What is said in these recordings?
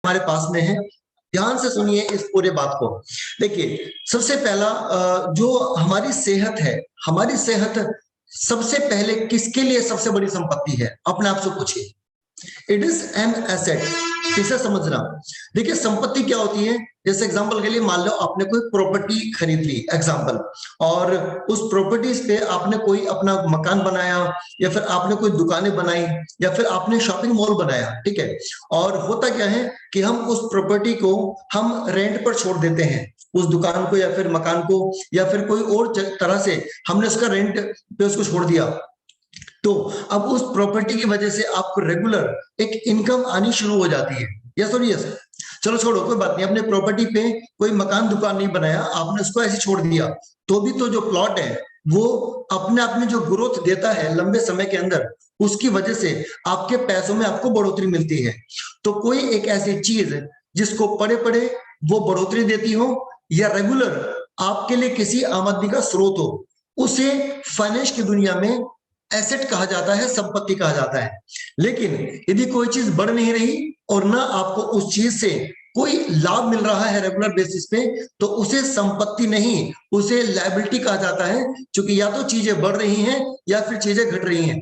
हमारे पास में है। ध्यान से सुनिए इस पूरे बात को। देखिए, सबसे पहला जो हमारी सेहत है, हमारी सेहत सबसे पहले किसके लिए सबसे बड़ी संपत्ति है? अपने आप से पूछिए। It is an asset. इसे समझना। देखिए, संपत्ति क्या होती है? जैसे एग्जांपल के लिए मान लो आपने कोई प्रॉपर्टी खरीद ली, एग्जांपल, और उस प्रॉपर्टीज पे आपने कोई अपना मकान बनाया, या फिर आपने कोई दुकानें बनाई, या फिर आपने शॉपिंग मॉल बनाया, ठीक है। और होता क्या है कि हम उस प्रॉपर्टी को हम रेंट पर छोड़ देते हैं, उस दुकान को या फिर मकान को, या फिर कोई और तरह से हमने उसका रेंट पे उसको छोड़ दिया। तो अब उस प्रॉपर्टी की वजह से आपको रेगुलर एक इनकम आनी शुरू हो जाती है। यस और यस। चलो छोड़ो, कोई बात नहीं, अपने प्रॉपर्टी पे कोई मकान दुकान नहीं बनाया, आपने उसको ऐसे छोड़ दिया, तो भी तो जो प्लॉट है वो अपने आप में जो ग्रोथ देता है लंबे समय के अंदर, उसकी वजह से आपके पैसों में आपको बढ़ोतरी मिलती है। तो कोई एक ऐसी चीज जिसको पड़े पड़े वो बढ़ोतरी देती हो, या रेगुलर आपके लिए किसी आमदनी का स्रोत हो, उसे फाइनेंस की दुनिया में एसेट कहा जाता है, संपत्ति कहा जाता है। लेकिन यदि कोई चीज बढ़ नहीं रही और ना आपको उस चीज से कोई लाभ मिल रहा है रेगुलर बेसिस पे, तो उसे संपत्ति नहीं, उसे लायबिलिटी कहा जाता है। क्योंकि या तो चीजें बढ़ रही हैं या फिर चीजें घट रही हैं।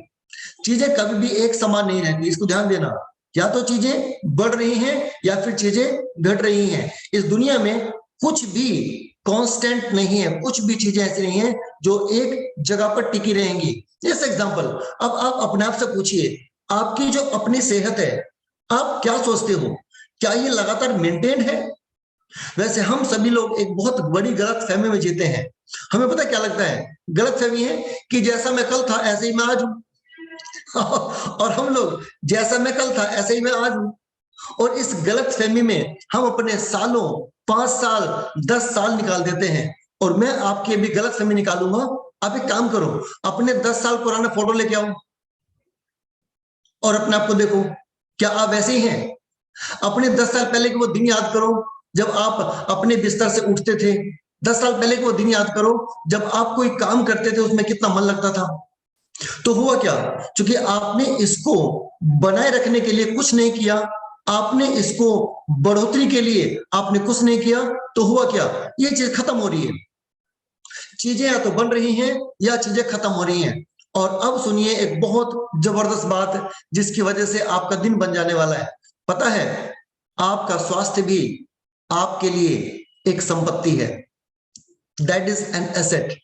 चीजें कभी भी एक समान नहीं रहती, इसको ध्यान देना। या तो चीजें बढ़ रही हैं या फिर चीजें घट रही हैं। इस दुनिया में कुछ भी कांस्टेंट नहीं है, कुछ भी चीजें ऐसी नहीं है जो एक जगह पर टिकी रहेंगी। जैसे एग्जांपल, अब आप अपने आप से पूछिए, आपकी जो अपनी सेहत है, आप क्या सोचते हो, क्या ये लगातार मेंटेन है? वैसे हम सभी लोग एक बहुत बड़ी गलत फहमी में जीते हैं। हमें पता क्या लगता है? गलत फहमी है कि जैसा मैं कल था ऐसे ही मैं आज हूं। और हम लोग जैसा मैं कल था ऐसे ही मैं आज हूं। और इस गलत फहमी में हम अपने सालों, 5 साल, 10 साल निकाल देते हैं। और मैं आपकी अभी गलत फहमी निकालूंगा। आप एक काम करो, अपने 10 साल पुराना फोटो लेके आओ और अपने आप को देखो, क्या आप वैसे ही हैं? अपने 10 साल पहले के वो दिन याद करो जब आप अपने बिस्तर से उठते थे। 10 साल पहले के वो दिन याद करो जब आप कोई काम करते थे, उसमें कितना मन लगता था। तो हुआ क्या? क्योंकि आपने इसको बनाए रखने के लिए कुछ नहीं किया, आपने इसको बढ़ोतरी के लिए आपने कुछ नहीं किया, तो हुआ क्या? ये चीज खत्म हो रही है। चीजें या तो बन रही हैं या चीजें खत्म हो रही हैं। और अब सुनिए एक बहुत जबरदस्त बात, जिसकी वजह से आपका दिन बन जाने वाला है। पता है, आपका स्वास्थ्य भी आपके लिए एक संपत्ति है। That is an asset.